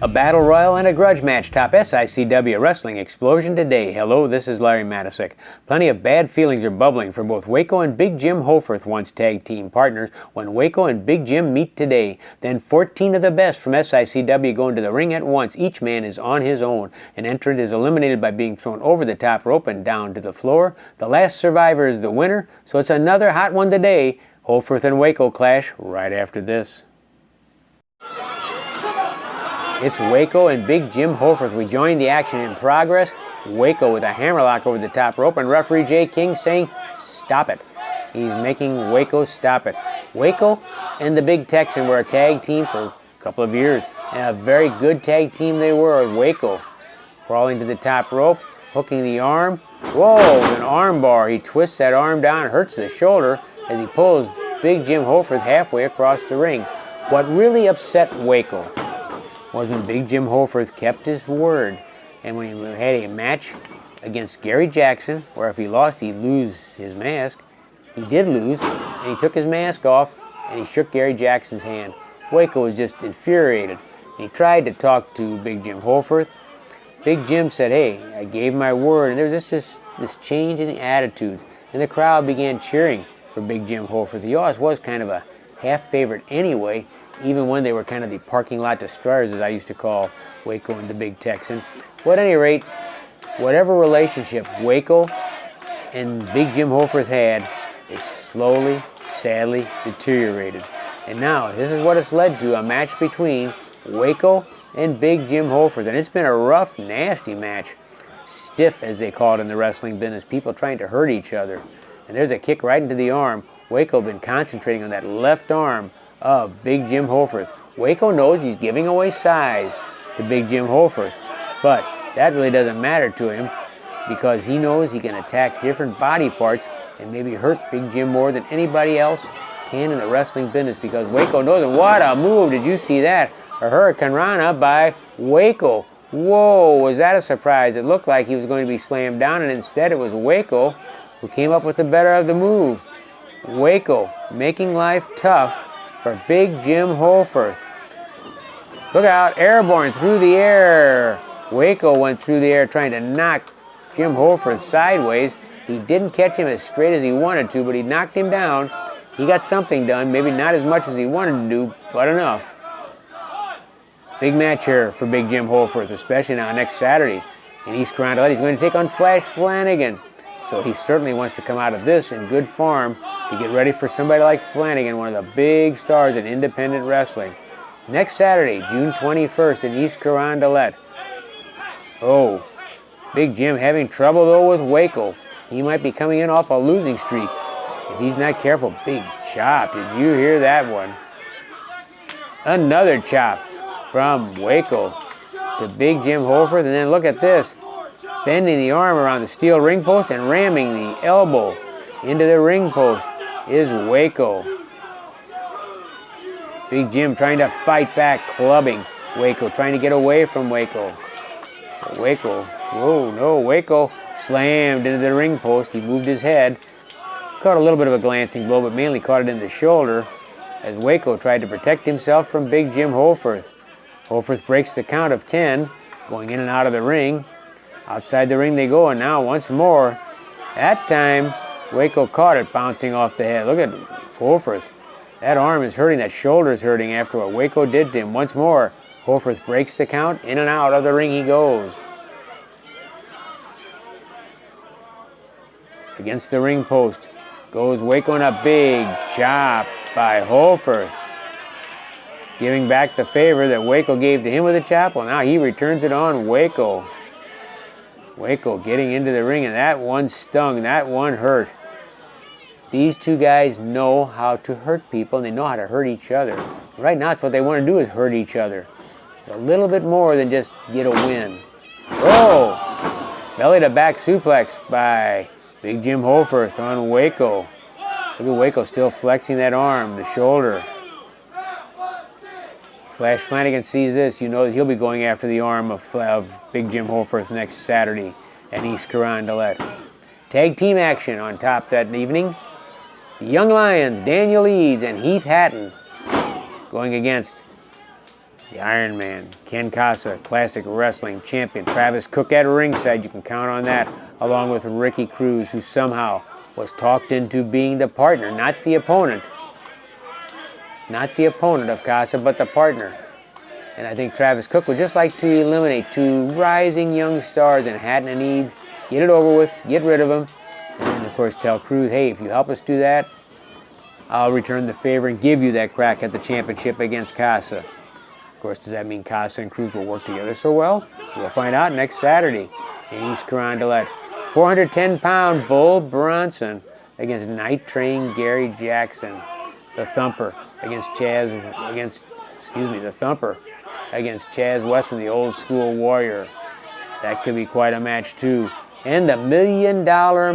A battle royal and a grudge match top SICW wrestling explosion today. Hello, this is Larry Matisick. Plenty of bad feelings are bubbling for both Waco and Big Jim Hoffarth, once tag team partners, when Waco and Big Jim meet today. Then 14 of the best from SICW go into the ring at once. Each man is on his own. An entrant is eliminated by being thrown over the top rope and down to the floor. The last survivor is the winner, so it's another hot one today. Hoffarth and Waco clash right after this. It's Waco and Big Jim Hoffarth. We join the action in progress. Waco with a hammerlock over the top rope, and referee Jay King saying, "Stop it." He's making Waco stop it. Waco and the Big Texan were a tag team for a couple of years, and a very good tag team they were. Waco crawling to the top rope, hooking the arm. Whoa, an arm bar. He twists that arm down, hurts the shoulder as he pulls Big Jim Hoffarth halfway across the ring. What really upset Waco was when Big Jim Hoffarth kept his word, and when he had a match against Gary Jackson, where if he lost he'd lose his mask, he did lose, and he took his mask off and he shook Gary Jackson's hand. Waco was just infuriated. He tried to talk to Big Jim Hoffarth. Big Jim said, "Hey, I gave my word," and there was this change in attitudes, and the crowd began cheering for Big Jim Hoffarth. He always was kind of a half favorite anyway, even when they were kind of the parking lot destroyers, as I used to call Waco and the Big Texan. Well, at any rate, whatever relationship Waco and Big Jim Hoffarth had, it slowly, sadly deteriorated. And now, this is what it's led to, a match between Waco and Big Jim Hoffarth. And it's been a rough, nasty match. Stiff, as they call it in the wrestling business, people trying to hurt each other. And there's a kick right into the arm. Waco been concentrating on that left arm of Big Jim Hoffarth. Waco knows he's giving away size to Big Jim Hoffarth, but that really doesn't matter to him because he knows he can attack different body parts and maybe hurt Big Jim more than anybody else can in the wrestling business, because Waco knows it. What a move. Did you see that? A Hurricane Rana by Waco. Whoa, was that a surprise? It looked like he was going to be slammed down, and instead it was Waco who came up with the better of the move. Waco making life tough for Big Jim Hoffarth. Look out, airborne through the air. Waco went through the air trying to knock Jim Hoffarth sideways. He didn't catch him as straight as he wanted to, but he knocked him down. He got something done, maybe not as much as he wanted to do, but enough. Big match here for Big Jim Hoffarth, especially now next Saturday in East Carondelet. He's going to take on Flash Flanagan. So he certainly wants to come out of this in good form to get ready for somebody like Flanagan, one of the big stars in independent wrestling. Next Saturday, June 21st in East Carondelet. Oh, Big Jim having trouble though with Waco. He might be coming in off a losing streak if he's not careful. Big chop. Did you hear that one? Another chop from Waco to Big Jim Hoffarth. And then look at this. Bending the arm around the steel ring post and ramming the elbow into the ring post is Waco. Big Jim trying to fight back, clubbing Waco, trying to get away from Waco. Waco, whoa, no, Waco slammed into the ring post. He moved his head, caught a little bit of a glancing blow, but mainly caught it in the shoulder as Waco tried to protect himself from Big Jim Hoffarth. Hoffarth breaks the count of 10, going in and out of the ring. Outside the ring they go, and now once more. That time, Waco caught it bouncing off the head. Look at Hoffarth. That arm is hurting, that shoulder is hurting after what Waco did to him. Once more, Hoffarth breaks the count. In and out of the ring he goes. Against the ring post goes Waco, and a big chop by Hoffarth. Giving back the favor that Waco gave to him with a chop. Well, now he returns it on Waco. Waco getting into the ring, and that one stung, that one hurt. These two guys know how to hurt people, and they know how to hurt each other. Right now, it's what they want to do is hurt each other. It's a little bit more than just get a win. Whoa! Belly to back suplex by Big Jim Hoffarth on Waco. Look at Waco still flexing that arm, the shoulder. Flash Flanagan sees this, you know that he'll be going after the arm of Big Jim Hoffarth next Saturday at East Carondelet. Tag team action on top that evening. The Young Lions, Daniel Eads and Heath Hatton, going against the Iron Man, Ken Casa, classic wrestling champion. Travis Cook at ringside, you can count on that, along with Ricky Cruz, who somehow was talked into being the partner, not the opponent. Not the opponent of Casa, but the partner. And I think Travis Cook would just like to eliminate two rising young stars in Hatton and Eads, get it over with, get rid of them, and then of course tell Cruz, hey, if you help us do that, I'll return the favor and give you that crack at the championship against Casa. Of course, does that mean Casa and Cruz will work together so well? We'll find out next Saturday in East Carondelet. 410-pound Bull Bronson against Night Train Gary Jackson. The Thumper against the Thumper against Chaz Weston, the old school warrior. That could be quite a match too. And the $1 Million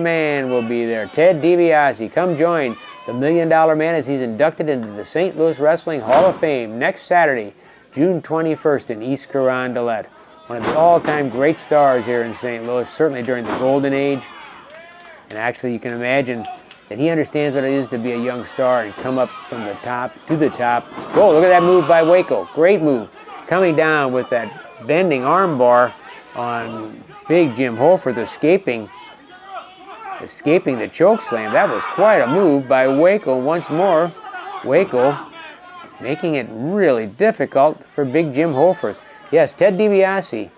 Man will be there. Ted DiBiase, come join the $1 Million Man as he's inducted into the St. Louis Wrestling Hall of Fame next Saturday, June 21st in East Carondelet. One of the all-time great stars here in St. Louis, certainly during the Golden Age. And actually you can imagine that he understands what it is to be a young star and come up from the top to the top. Whoa, look at that move by Waco. Great move. Coming down with that bending arm bar on Big Jim Hoffarth, escaping the choke slam. That was quite a move by Waco. Once more, Waco making it really difficult for Big Jim Hoffarth. Yes, Ted DiBiase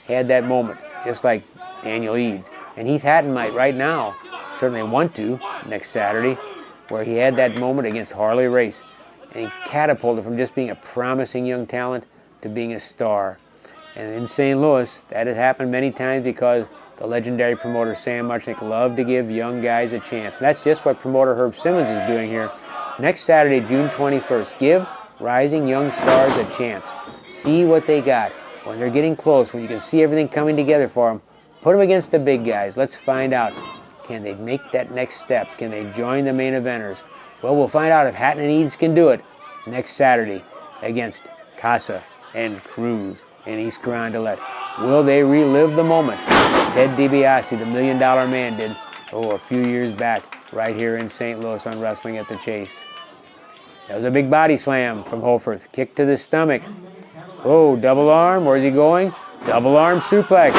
had that moment, just like Daniel Eads. And Heath Hatton might right now certainly want to next Saturday, where he had that moment against Harley Race. And he catapulted from just being a promising young talent to being a star. And in St. Louis, that has happened many times because the legendary promoter Sam Muchnick loved to give young guys a chance. And that's just what promoter Herb Simmons is doing here. Next Saturday, June 21st, give rising young stars a chance. See what they got. When they're getting close, when you can see everything coming together for them, put them against the big guys. Let's find out. Can they make that next step? Can they join the main eventers? Well, we'll find out if Hatton and Eads can do it next Saturday against Casa and Cruz in East Carondelet. Will they relive the moment Ted DiBiase, the $1 Million Man, did a few years back right here in St. Louis on Wrestling at the Chase? That was a big body slam from Hoffarth. Kick to the stomach. Oh, double arm. Where's he going? Double arm suplex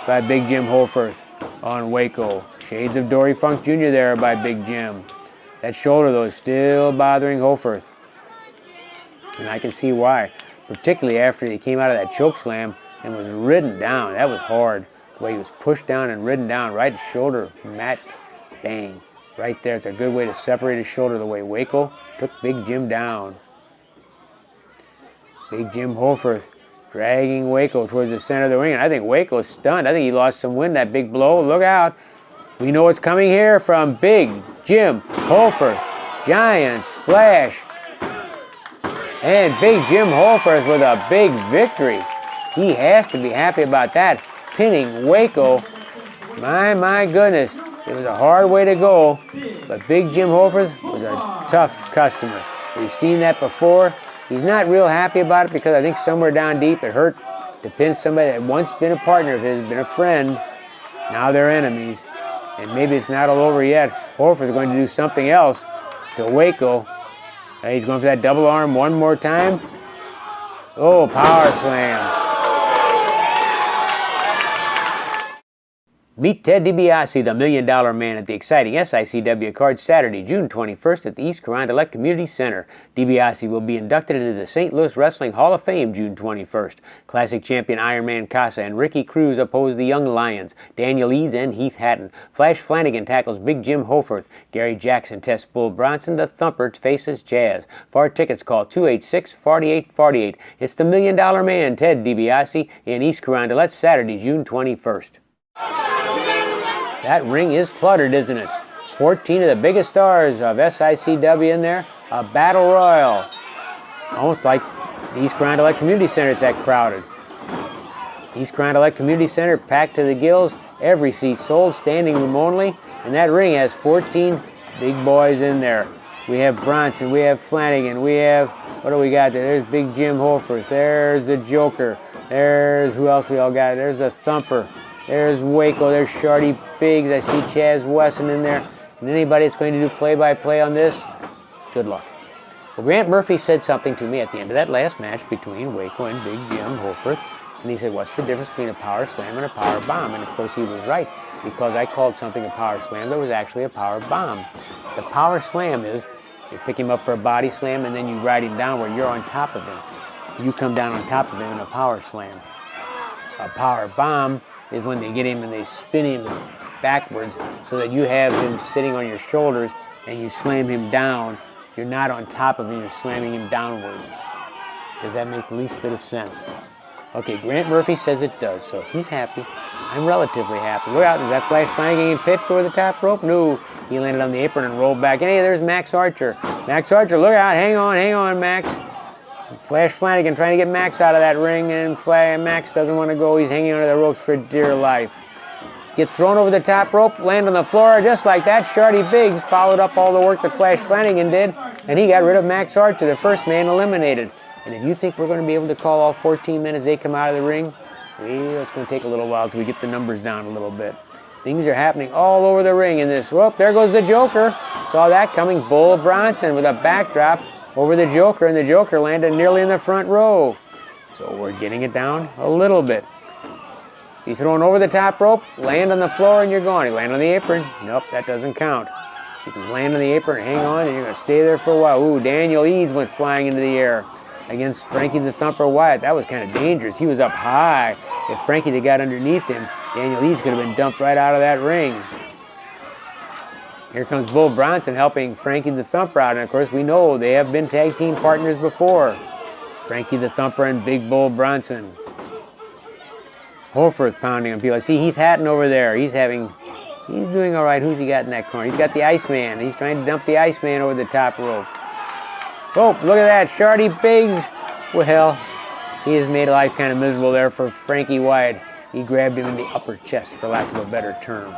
by Big Jim Hoffarth on Waco. Shades of Dory Funk Jr. there by Big Jim. That shoulder, though, is still bothering Hoffarth. And I can see why. Particularly after he came out of that choke slam and was ridden down. That was hard. The way he was pushed down and ridden down. Right shoulder, mat, bang. Right there. It's a good way to separate his shoulder the way Waco took Big Jim down. Big Jim Hoffarth dragging Waco towards the center of the ring. And I think Waco's stunned. I think he lost some wind, that big blow. Look out. We know what's coming here from Big Jim Hoffarth. Giant splash. And Big Jim Hoffarth with a big victory. He has to be happy about that. Pinning Waco. My goodness. It was a hard way to go. But Big Jim Hoffarth was a tough customer. We've seen that before. He's not real happy about it because I think somewhere down deep it hurt to pin somebody that had once been a partner of his, been a friend. Now they're enemies. And maybe it's not all over yet. Hoffarth is going to do something else to Waco. He's going for that double arm one more time. Oh, power slam. Meet Ted DiBiase, the $1 Million Man, at the exciting SICW card Saturday, June 21st at the East Carondelet Community Center. DiBiase will be inducted into the St. Louis Wrestling Hall of Fame June 21st. Classic champion Iron Man Casa and Ricky Cruz oppose the Young Lions, Daniel Eads and Heath Hatton. Flash Flanagan tackles Big Jim Hoffarth. Gary Jackson tests Bull Bronson. The Thumper faces Chaz. For tickets, call 286-4848. It's the $1 Million Man, Ted DiBiase, in East Carondelet, Saturday, June 21st. That ring is cluttered, isn't it? 14 of the biggest stars of SICW in there. A battle royal. Almost like the East Carondelet Community Center, it's that crowded. East Carondelet Community Center packed to the gills. Every seat sold, standing room only. And that ring has 14 big boys in there. We have Bronson, we have Flanagan, we have, what do we got there? There's Big Jim Hoffarth, there's the Joker, there's, who else we all got? There's the Thumper. There's Waco, there's Shardy Biggs, I see Chaz Wesson in there. And anybody that's going to do play-by-play on this, good luck. Well, Grant Murphy said something to me at the end of that last match between Waco and Big Jim Hoffarth. And he said, what's the difference between a power slam and a power bomb? And of course he was right, because I called something a power slam that was actually a power bomb. The power slam is you pick him up for a body slam and then you ride him down where you're on top of him. You come down on top of him in a power slam. A power bomb is when they get him and they spin him backwards so that you have him sitting on your shoulders and you slam him down. You're not on top of him, you're slamming him downwards. Does that make the least bit of sense? Okay, Grant Murphy says it does, so if he's happy, I'm relatively happy. Look out, is that Flash Flanagan pitched over the top rope? No, he landed on the apron and rolled back. And hey, there's Max Archer. Max Archer, look out, hang on, Max. Flash Flanagan trying to get Max out of that ring, and Max doesn't want to go. He's hanging onto the ropes for dear life. Get thrown over the top rope, land on the floor, just like that. Shardy Biggs followed up all the work that Flash Flanagan did, and he got rid of Max Archer, the first man eliminated. And if you think we're going to be able to call all 14 men as they come out of the ring, well, it's going to take a little while until we get the numbers down a little bit. Things are happening all over the ring in this. Whoop, there goes the Joker. Saw that coming. Bull Bronson with a backdrop over the Joker, and the Joker landed nearly in the front row. So we're getting it down a little bit. You thrown over the top rope, land on the floor, and you're gone. You land on the apron. Nope, that doesn't count. You can land on the apron and hang on, and you're going to stay there for a while. Ooh, Daniel Eads went flying into the air against Frankie the Thumper Wyatt. That was kind of dangerous. He was up high. If Frankie had got underneath him, Daniel Eads could have been dumped right out of that ring. Here comes Bull Bronson helping Frankie the Thumper out. And of course, we know they have been tag team partners before. Frankie the Thumper and Big Bull Bronson. Hoffarth pounding on people. I see Heath Hatton over there. He's doing all right. Who's he got in that corner? He's got the Iceman. He's trying to dump the Iceman over the top rope. Oh, look at that. Shardy Biggs. Well, he has made life kind of miserable there for Frankie Wyatt. He grabbed him in the upper chest, for lack of a better term.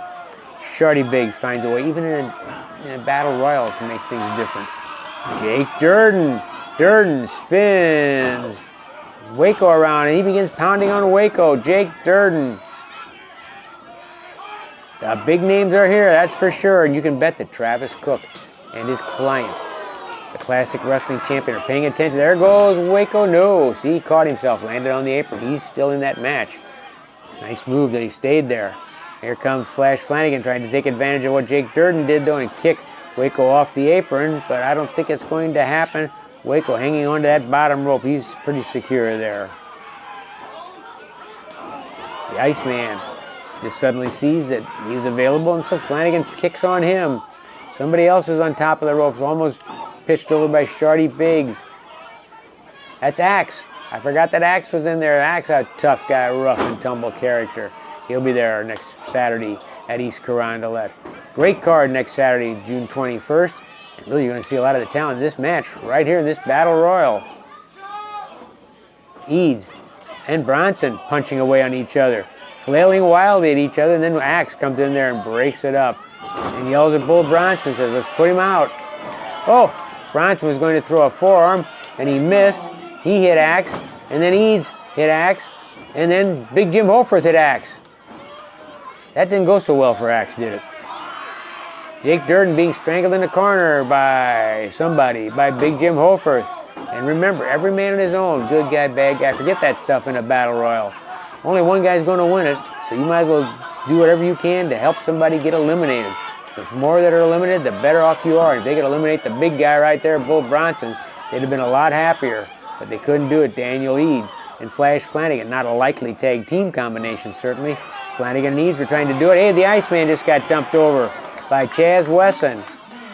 Shardy Biggs finds a way, even in a battle royal, to make things different. Jake Durden. Durden spins Waco around, and he begins pounding on Waco. Jake Durden. The big names are here, that's for sure. And you can bet that Travis Cook and his client, the classic wrestling champion, are paying attention. There goes Waco. No, see, he caught himself, landed on the apron. He's still in that match. Nice move that he stayed there. Here comes Flash Flanagan trying to take advantage of what Jake Durden did, though, and kick Waco off the apron, but I don't think it's going to happen. Waco hanging onto that bottom rope. He's pretty secure there. The Iceman just suddenly sees that he's available, and so Flanagan kicks on him. Somebody else is on top of the ropes, almost pitched over by Shardy Biggs. That's Axe. I forgot that Axe was in there. Axe, a tough guy, rough and tumble character. He'll be there next Saturday at East Carondelet. Great card next Saturday, June 21st. And really, you're going to see a lot of the talent in this match right here in this Battle Royal. Eads and Bronson punching away on each other, flailing wildly at each other, and then Axe comes in there and breaks it up and yells at Bull Bronson, says, let's put him out. Oh, Bronson was going to throw a forearm, and he missed. He hit Axe, and then Eads hit Axe, and then Big Jim Hoffarth hit Axe. That didn't go so well for Axe, did it? Jake Durden being strangled in the corner by somebody, by Big Jim Hoffarth. And remember, every man on his own, good guy, bad guy. Forget that stuff in a battle royal. Only one guy's going to win it, so you might as well do whatever you can to help somebody get eliminated. The more that are eliminated, the better off you are. If they could eliminate the big guy right there, Bull Bronson, they'd have been a lot happier. But they couldn't do it. Daniel Eads and Flash Flanagan, not a likely tag team combination, certainly. Flanagan and Eads were trying to do it. Hey, the Iceman just got dumped over by Chaz Wesson.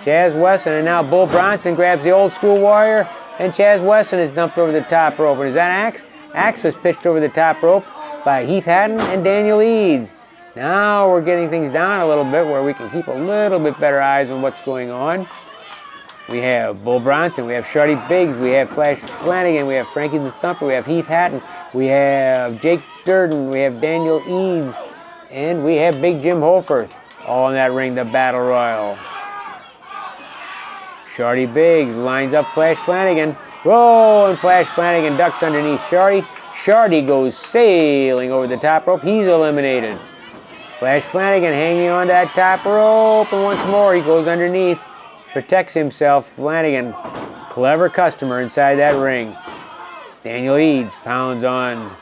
Chaz Wesson, and now Bull Bronson grabs the old school warrior, and Chaz Wesson is dumped over the top rope. And is that Axe? Axe was pitched over the top rope by Heath Hatton and Daniel Eads. Now we're getting things down a little bit where we can keep a little bit better eyes on what's going on. We have Bull Bronson, we have Shardy Biggs, we have Flash Flanagan, we have Frankie the Thumper, we have Heath Hatton, we have Jake Durden, we have Daniel Eads, and we have Big Jim Hoffarth. All in that ring, the Battle Royal. Shardy Biggs lines up Flash Flanagan. Whoa, and Flash Flanagan ducks underneath Shardy. Shardy goes sailing over the top rope. He's eliminated. Flash Flanagan hanging on that top rope, and once more he goes underneath, protects himself. Flanagan clever customer inside that ring. Daniel Eads pounds on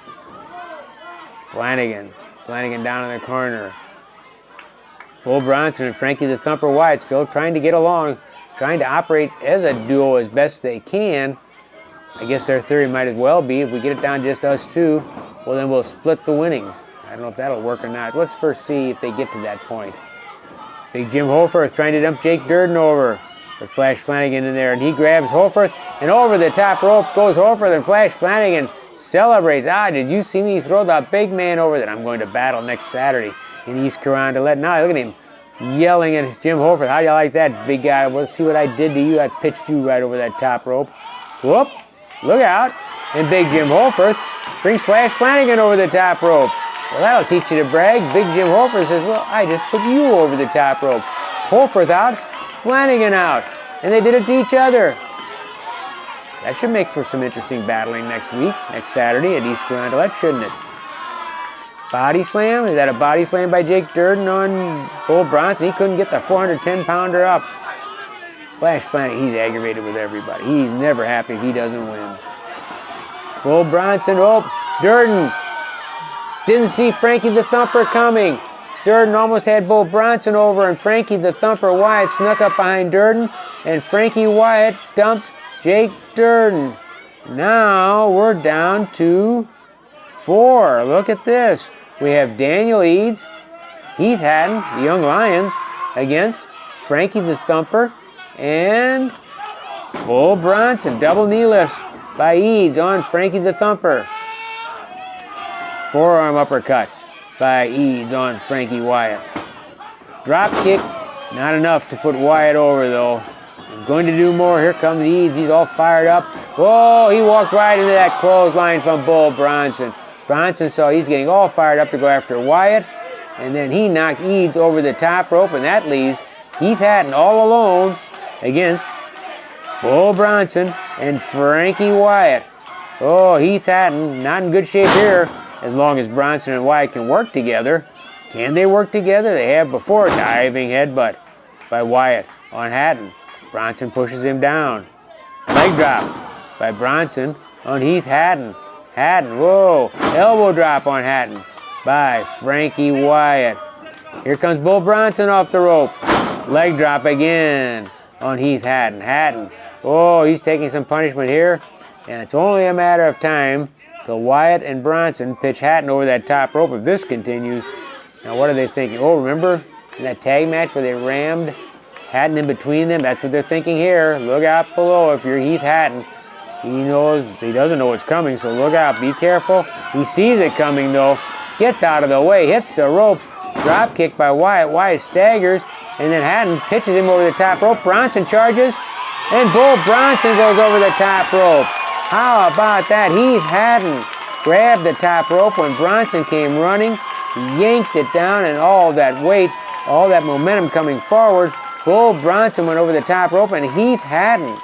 Flanagan. Flanagan down in the corner. Bull Bronson and Frankie the Thumper Wyatt still trying to get along, trying to operate as a duo as best they can. I guess their theory might as well be, if we get it down to just us two, well then we'll split the winnings. I don't know if that'll work or not. Let's first see if they get to that point. Big Jim Hoffarth trying to dump Jake Durden over. But Flash Flanagan in there, and he grabs Hoffarth, and over the top rope goes Hoffarth, and Flash Flanagan celebrates. Ah, did you see me throw that big man over that I'm going to battle next Saturday in East Carondelet? Now look at him yelling at Jim Hoffarth. How do you like that, big guy? Well, see what I did to you? I pitched you right over that top rope. Whoop, look out. And Big Jim Hoffarth brings Flash Flanagan over the top rope. Well, that'll teach you to brag. Big Jim Hoffarth says, well, I just put you over the top rope. Hoffarth out, Flanagan out, and they did it to each other. That should make for some interesting battling next week, next Saturday at East Carondelet, shouldn't it? Body slam, is that a body slam by Jake Durden on Bull Bronson? He couldn't get the 410-pounder up. Flash Flanagan, he's aggravated with everybody. He's never happy if he doesn't win. Bull Bronson, oh, Durden didn't see Frankie the Thumper coming. Durden almost had Bull Bronson over, and Frankie the Thumper Wyatt snuck up behind Durden, and Frankie Wyatt dumped Jake Durden. Now we're down to 4. Look at this. We have Daniel Eads, Heath Hatton, the Young Lions, against Frankie the Thumper and Bull Bronson. Double knee lifts by Eads on Frankie the Thumper. Forearm uppercut by Eads on Frankie Wyatt. Drop kick, not enough to put Wyatt over though. I'm going to do more. Here comes Eads. He's all fired up. Whoa, he walked right into that clothesline from Bull Bronson. Bronson saw he's getting all fired up to go after Wyatt, and then he knocked Eads over the top rope, and that leaves Heath Hatton all alone against Bull Bronson and Frankie Wyatt. Oh, Heath Hatton not in good shape here. As long as Bronson and Wyatt can work together. Can they work together? They have before. Diving headbutt by Wyatt on Hatton. Bronson pushes him down. Leg drop by Bronson on Heath Hatton. Hatton, whoa. Elbow drop on Hatton by Frankie Wyatt. Here comes Bull Bronson off the ropes. Leg drop again on Heath Hatton. Hatton, oh, he's taking some punishment here. And it's only a matter of time till Wyatt and Bronson pitch Hatton over that top rope if this continues. Now what are they thinking? Oh, remember in that tag match where they rammed Hatton in between them? That's what they're thinking here. Look out below if you're Heath Hatton. He doesn't know what's coming, so look out, be careful. He sees it coming though. Gets out of the way, hits the ropes. Drop kick by Wyatt. Wyatt staggers, and then Hatton pitches him over the top rope. Bronson charges, and Bull Bronson goes over the top rope. How about that? Heath Hatton grabbed the top rope when Bronson came running, yanked it down, and all that weight, all that momentum coming forward, Bull Bronson went over the top rope, and Heath Hatton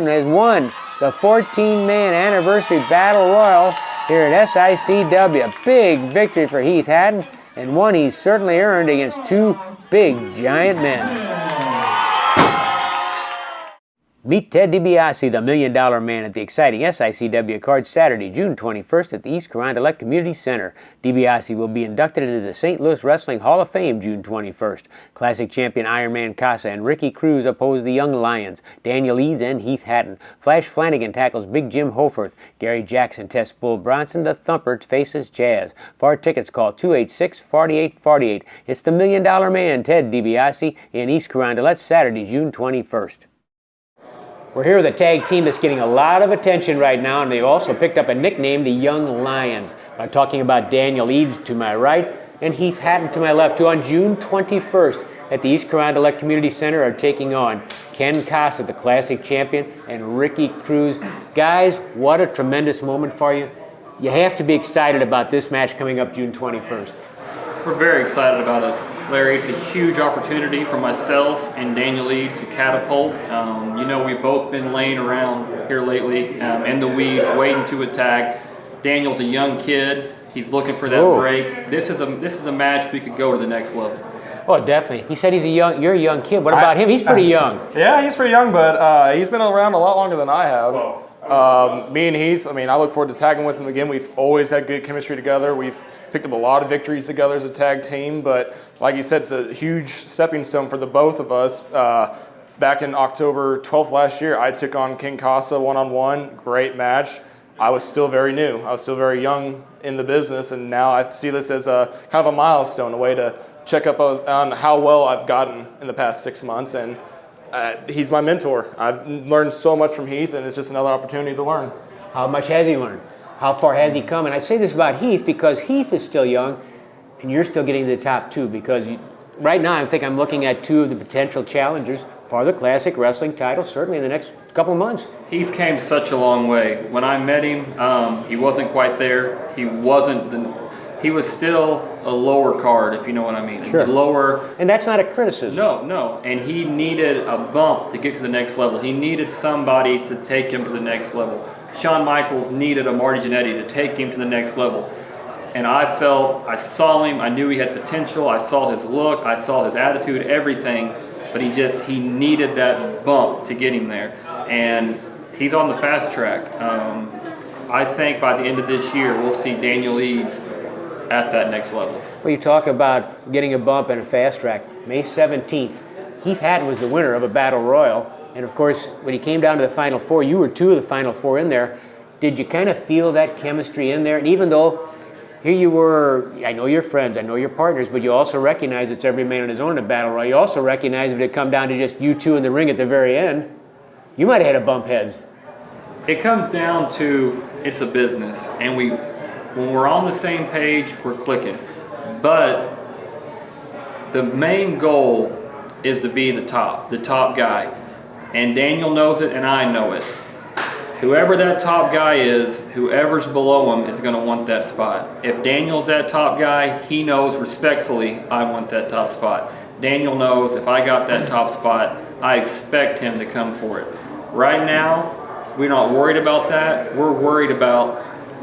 has won the 14-man anniversary Battle Royal here at SICW. A big victory for Heath Hatton, and one he's certainly earned against two big, giant men. Meet Ted DiBiase, the $1 Million Man, at the exciting SICW card Saturday, June 21st at the East Carondelet Community Center. DiBiase will be inducted into the St. Louis Wrestling Hall of Fame June 21st. Classic champion Iron Man Casa and Ricky Cruz oppose the Young Lions, Daniel Eads and Heath Hatton. Flash Flanagan tackles Big Jim Hoffarth. Gary Jackson tests Bull Bronson. The Thumper faces Jazz. For tickets, call 286-4848. It's the $1 Million Man, Ted DiBiase, in East Carondelet, Saturday, June 21st. We're here with a tag team that's getting a lot of attention right now, and they also picked up a nickname, the Young Lions. I'm talking about Daniel Eads to my right and Heath Hatton to my left, who on June 21st at the East Carondelet Community Center are taking on Ken Casa, the classic champion, and Ricky Cruz. Guys, what a tremendous moment for you. You have to be excited about this match coming up June 21st. We're very excited about it, Larry. It's a huge opportunity for myself and Daniel Eads to catapult. You know, we've both been laying around here lately in the weeds, waiting to attack. Daniel's a young kid. He's looking for that break. This is a match we could go to the next level. Oh, definitely. He said you're a young kid. What about him? He's pretty young. Yeah, he's pretty young, but he's been around a lot longer than I have. Me and Heath, I mean, I look forward to tagging with him again. We've always had good chemistry together. We've picked up a lot of victories together as a tag team, but like you said, it's a huge stepping stone for the both of us. Back in October 12th last year, I took on King Casa one-on-one. Great match. I was still very new. I was still very young in the business, and now I see this as a kind of a milestone, a way to check up on how well I've gotten in the past 6 months. And he's my mentor. I've learned so much from Heath, and it's just another opportunity to learn. How much has he learned? How far has he come? And I say this about Heath because Heath is still young, and you're still getting to the top two. Because right now, I think I'm looking at two of the potential challengers for the Classic Wrestling title, certainly in the next couple months. He's came such a long way. When I met him, he wasn't quite there. He was still a lower card, if you know what I mean. Sure. Lower. And that's not a criticism. No. And he needed a bump to get to the next level. He needed somebody to take him to the next level. Shawn Michaels needed a Marty Jannetty to take him to the next level. And I saw him, I knew he had potential, I saw his look, I saw his attitude, everything, but he needed that bump to get him there. And he's on the fast track. I think by the end of this year, we'll see Daniel Eads at that next level. Well, you talk about getting a bump and a fast track. May 17th, Heath Hatton was the winner of a Battle Royal. And of course, when he came down to the Final Four, you were two of the Final Four in there. Did you kind of feel that chemistry in there? And even though here you were, I know your friends, I know your partners, but you also recognize it's every man on his own in a Battle Royal. You also recognize if it had come down to just you two in the ring at the very end, you might have had a bump heads. It comes down to it's a business, and when we're on the same page, we're clicking. But the main goal is to be the top guy. And Daniel knows it, and I know it. Whoever that top guy is, whoever's below him is going to want that spot. If Daniel's that top guy, he knows respectfully, I want that top spot. Daniel knows if I got that top spot, I expect him to come for it. Right now, we're not worried about that. We're worried about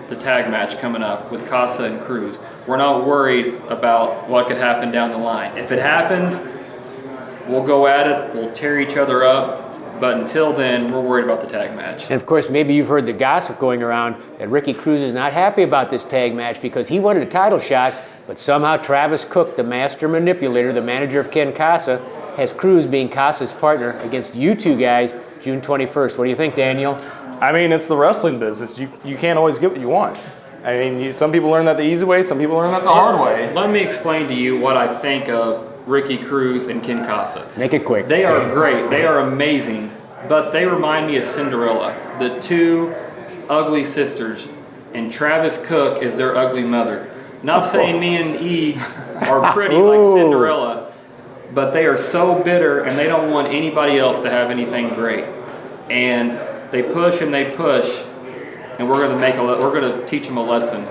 the tag match coming up with Casa and Cruz. We're not worried about what could happen down the line. If it happens, we'll go at it, we'll tear each other up. But until then, we're worried about the tag match. And of course, maybe you've heard the gossip going around that Ricky Cruz is not happy about this tag match because he wanted a title shot, but somehow Travis Cook, the master manipulator, the manager of Ken Casa, has Cruz being Casa's partner against you two guys June 21st. What do you think, Daniel? I mean, it's the wrestling business. You can't always get what you want. I mean, some people learn that the easy way, some people learn that the hard way. Let me explain to you what I think of Ricky Cruz and Ken Casa. Make it quick. They are great. They are amazing. But they remind me of Cinderella, the two ugly sisters, and Travis Cook is their ugly mother. Not saying me and Eads are pretty like Cinderella, but they are so bitter and they don't want anybody else to have anything great. And they push and they push, and we're going to teach them a lesson.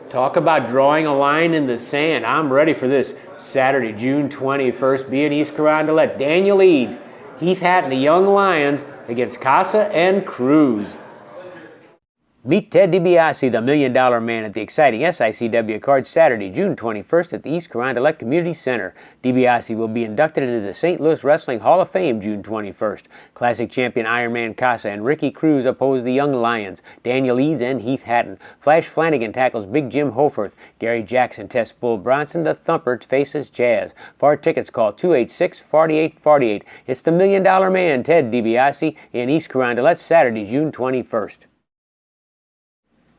Talk about drawing a line in the sand. I'm ready for this. Saturday, June 21st, be in East Carondelet. Daniel Eads, Heath Hatton, the Young Lions against Casa and Cruz. Meet Ted DiBiase, the $1 Million Man, at the exciting SICW card Saturday, June 21st at the East Carondelet Community Center. DiBiase will be inducted into the St. Louis Wrestling Hall of Fame June 21st. Classic champion Ironman Casa and Ricky Cruz oppose the Young Lions, Daniel Eads and Heath Hatton. Flash Flanagan tackles Big Jim Hoffarth. Gary Jackson tests Bull Bronson. The Thumper faces Jazz. For tickets, call 286-4848. It's the $1 Million Man, Ted DiBiase, in East Carondelet Saturday, June 21st.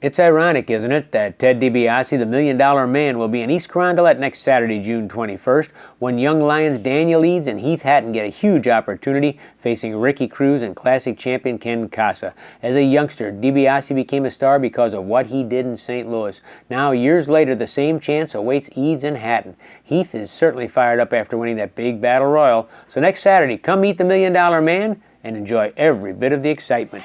It's ironic, isn't it, that Ted DiBiase, the $1 Million Man, will be in East Carondelet next Saturday, June 21st, when Young Lions Daniel Eads and Heath Hatton get a huge opportunity facing Ricky Cruz and classic champion Ken Casa. As a youngster, DiBiase became a star because of what he did in St. Louis. Now, years later, the same chance awaits Eads and Hatton. Heath is certainly fired up after winning that big battle royal. So next Saturday, come meet the $1 Million Man and enjoy every bit of the excitement.